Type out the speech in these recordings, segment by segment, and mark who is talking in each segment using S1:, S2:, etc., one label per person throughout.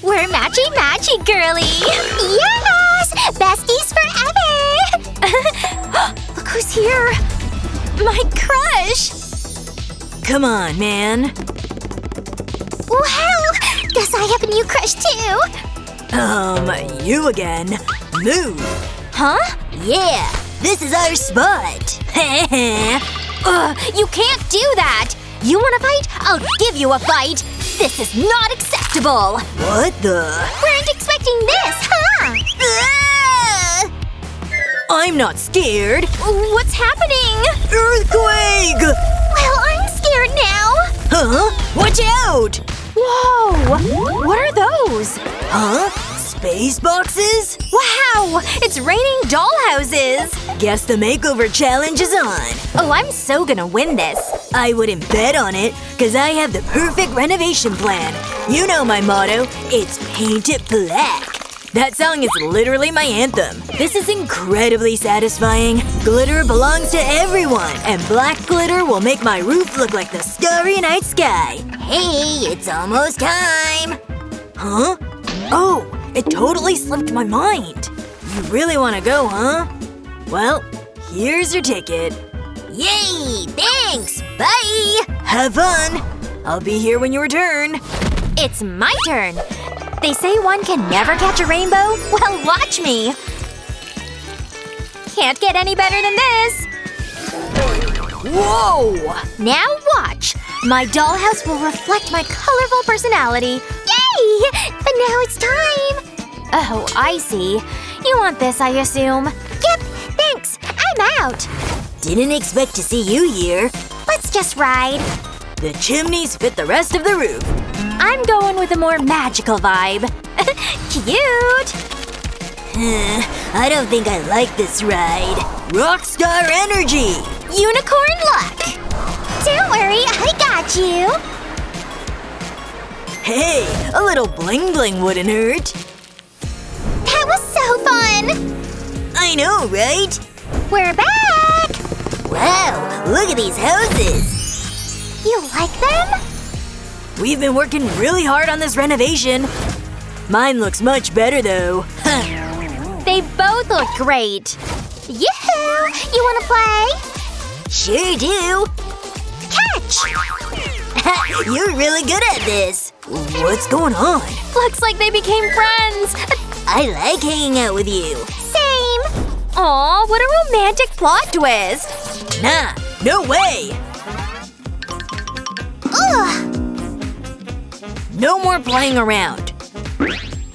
S1: We're matchy-matchy, girly! Yes! Besties forever! Look who's here! My crush!
S2: Come on, man.
S1: Well, guess I have a new crush too!
S2: You again. Move.
S1: Huh?
S2: Yeah, this is our spot.
S1: You can't do that! You wanna fight? I'll give you a fight! This is not acceptable!
S2: What the?
S1: Weren't expecting this, huh?
S2: I'm not scared.
S1: What's happening?
S2: Earthquake!
S1: Well, I'm scared now!
S2: Huh? Watch out!
S1: Whoa! What are those?
S2: Huh? Space boxes?
S1: Wow! It's raining dollhouses!
S2: Guess the makeover challenge is on.
S1: Oh, I'm so gonna win this.
S2: I wouldn't bet on it, cause I have the perfect renovation plan. You know my motto, it's paint it black. That song is literally my anthem. This is incredibly satisfying. Glitter belongs to everyone, and black glitter will make my roof look like the starry night sky. Hey, it's almost time. Huh? Oh, it totally slipped my mind. You really want to go, huh? Well, here's your ticket. Yay! Thanks! Bye! Have fun! I'll be here when you return.
S1: It's my turn. They say one can never catch a rainbow? Well, watch me! Can't get any better than this!
S2: Whoa!
S1: Now watch! My dollhouse will reflect my colorful personality. Yay! But now it's time! Oh, I see. You want this, I assume. Yep, thanks. I'm out.
S2: Didn't expect to see you here.
S1: Let's just ride.
S2: The chimneys fit the rest of the roof.
S1: I'm going with a more magical vibe. Cute!
S2: I don't think I like this ride. Rockstar energy!
S1: Unicorn luck! Don't worry, I got you!
S2: Hey, a little bling-bling wouldn't hurt.
S1: That was so fun!
S2: I know, right?
S1: We're back!
S2: Wow, look at these houses!
S1: You like them?
S2: We've been working really hard on this renovation. Mine looks much better, though.
S1: They both look great. Yoo-hoo! You wanna play?
S2: Sure do.
S1: Catch!
S2: You're really good at this. What's going on?
S1: Looks like they became friends.
S2: I like hanging out with you.
S1: Same. Aw, what a romantic plot twist.
S2: Nah, no way.
S1: Ugh.
S2: No more playing around.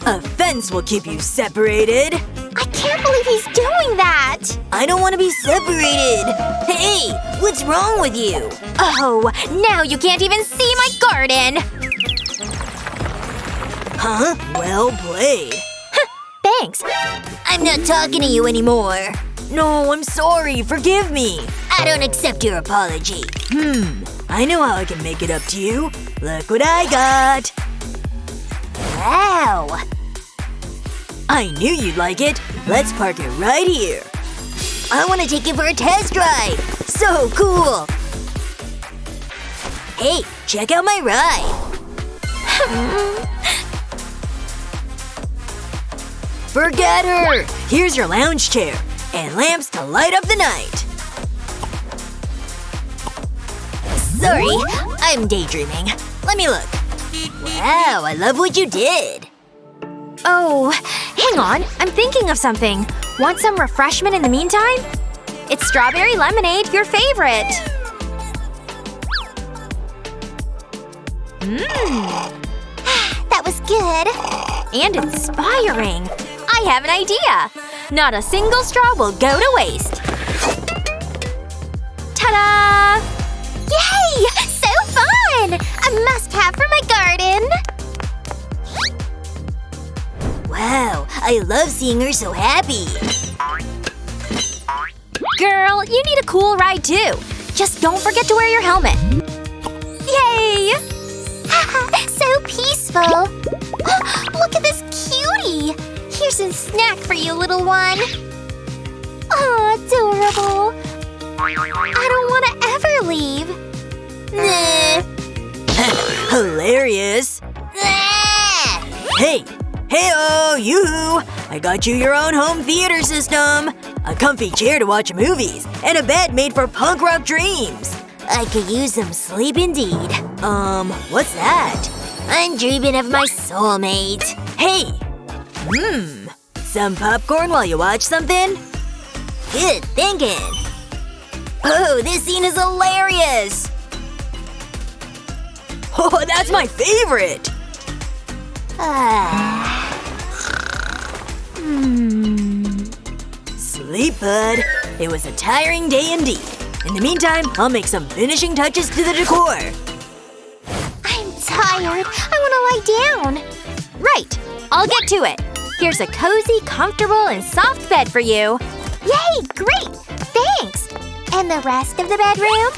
S2: A fence will keep you separated.
S1: I can't believe he's doing that!
S2: I don't want to be separated. Hey, what's wrong with you?
S1: Oh, now you can't even see my garden!
S2: Huh? Well played.
S1: Thanks.
S2: I'm not talking to you anymore. No, I'm sorry. Forgive me. I don't accept your apology. I know how I can make it up to you. Look what I got. Wow. I knew you'd like it. Let's park it right here. I want to take you for a test drive. So cool. Hey, check out my ride. Forget her! Here's your lounge chair. And lamps to light up the night. Sorry, I'm daydreaming. Let me look. Wow, I love what you did.
S1: Oh, hang on. I'm thinking of something. Want some refreshment in the meantime? It's strawberry lemonade, your favorite. That was good. And inspiring. I have an idea. Not a single straw will go to waste. Ta-da! Yay! So fun! A must-have for my garden.
S2: Wow, I love seeing her so happy.
S1: Girl, you need a cool ride too. Just don't forget to wear your helmet. Yay! So peaceful. Look at this cutie. Here's a snack for you, little one. Aw, adorable. I don't want to ever leave.
S2: Hilarious. Hey! Hey-oh, yoo-hoo! I got you your own home theater system! A comfy chair to watch movies, and a bed made for punk rock dreams!
S1: I could use some sleep indeed.
S2: What's that?
S1: I'm dreaming of my soulmate.
S2: Hey! Some popcorn while you watch something?
S1: Good thinking. Oh, this scene is hilarious!
S2: Oh, that's my favorite! Sleep, bud. It was a tiring day indeed. In the meantime, I'll make some finishing touches to the decor.
S1: I'm tired. I want to lie down.
S3: Right. I'll get to it. Here's a cozy, comfortable, and soft bed for you.
S1: Yay! Great! Thanks! And the rest of the bedroom?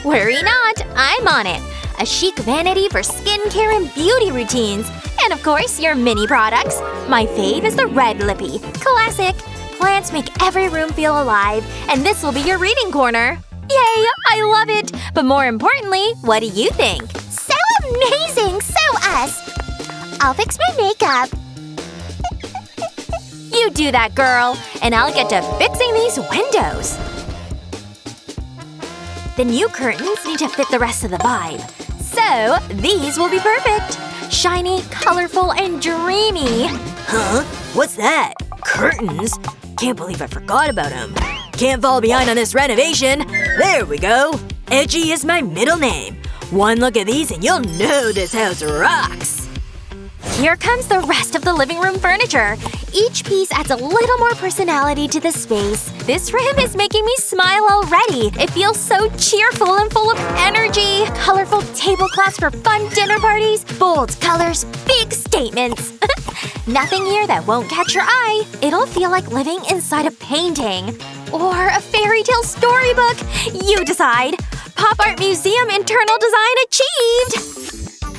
S3: Worry not. I'm on it. A chic vanity for skincare and beauty routines. And of course, your mini products. My fave is the red lippy. Classic. Plants make every room feel alive. And this will be your reading corner. Yay! I love it! But more importantly, what do you think?
S1: So amazing! So us! I'll fix my makeup.
S3: You do that, girl. And I'll get to fixing these windows. The new curtains need to fit the rest of the vibe. So, these will be perfect. Shiny, colorful, and dreamy.
S2: Huh? What's that? Curtains? Can't believe I forgot about them. Can't fall behind on this renovation. There we go. Edgy is my middle name. One look at these and you'll know this house rocks.
S3: Here comes the rest of the living room furniture. Each piece adds a little more personality to the space. This room is making me smile already. It feels so cheerful and full of energy. Colorful tablecloths for fun dinner parties. Bold colors, big statements. Nothing here that won't catch your eye. It'll feel like living inside a painting. Or a fairy tale storybook. You decide. Pop Art Museum internal design achieved!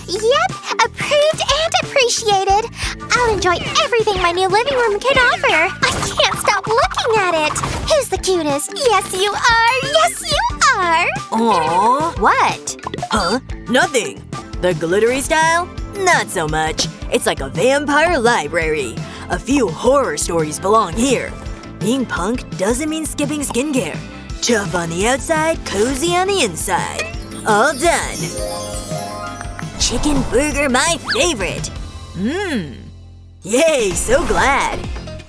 S1: Yep, approved and appreciated. I'll enjoy everything my new living room can offer. I can't stop looking at it. Who's the cutest? Yes, you are. Yes, you are.
S2: Aww.
S3: What?
S2: Huh? Nothing. The glittery style? Not so much. It's like a vampire library. A few horror stories belong here. Being punk doesn't mean skipping skincare. Tough on the outside, cozy on the inside. All done. Chicken burger, my favorite. Yay, so glad.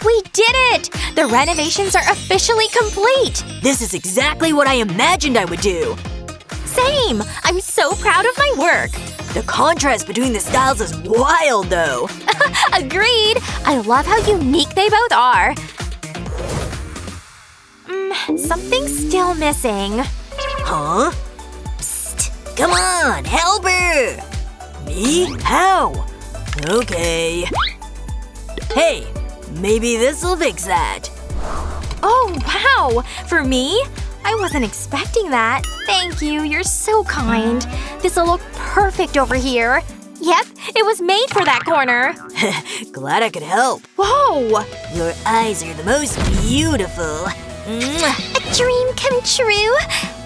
S3: We did it! The renovations are officially complete!
S2: This is exactly what I imagined I would do.
S3: Same! I'm so proud of my work.
S2: The contrast between the styles is wild, though.
S3: Agreed! I love how unique they both are. Something's still missing.
S2: Huh? Psst! Come on, help her! Me? How? Okay. Hey, maybe this'll fix that.
S3: Oh, wow! For me? I wasn't expecting that. Thank you, you're so kind. This'll look perfect over here. Yep, it was made for that corner.
S2: Glad I could help.
S3: Whoa!
S2: Your eyes are the most beautiful. Mwah.
S1: A dream come true.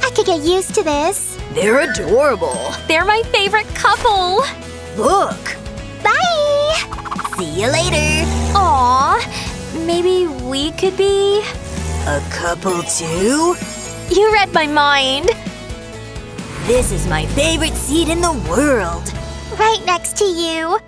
S1: I could get used to this.
S2: They're adorable.
S3: They're my favorite couple.
S2: Look.
S1: Bye!
S2: See you later.
S3: Aw, maybe we could be…
S2: A couple too?
S3: You read my mind.
S2: This is my favorite seat in the world.
S1: Right next to you.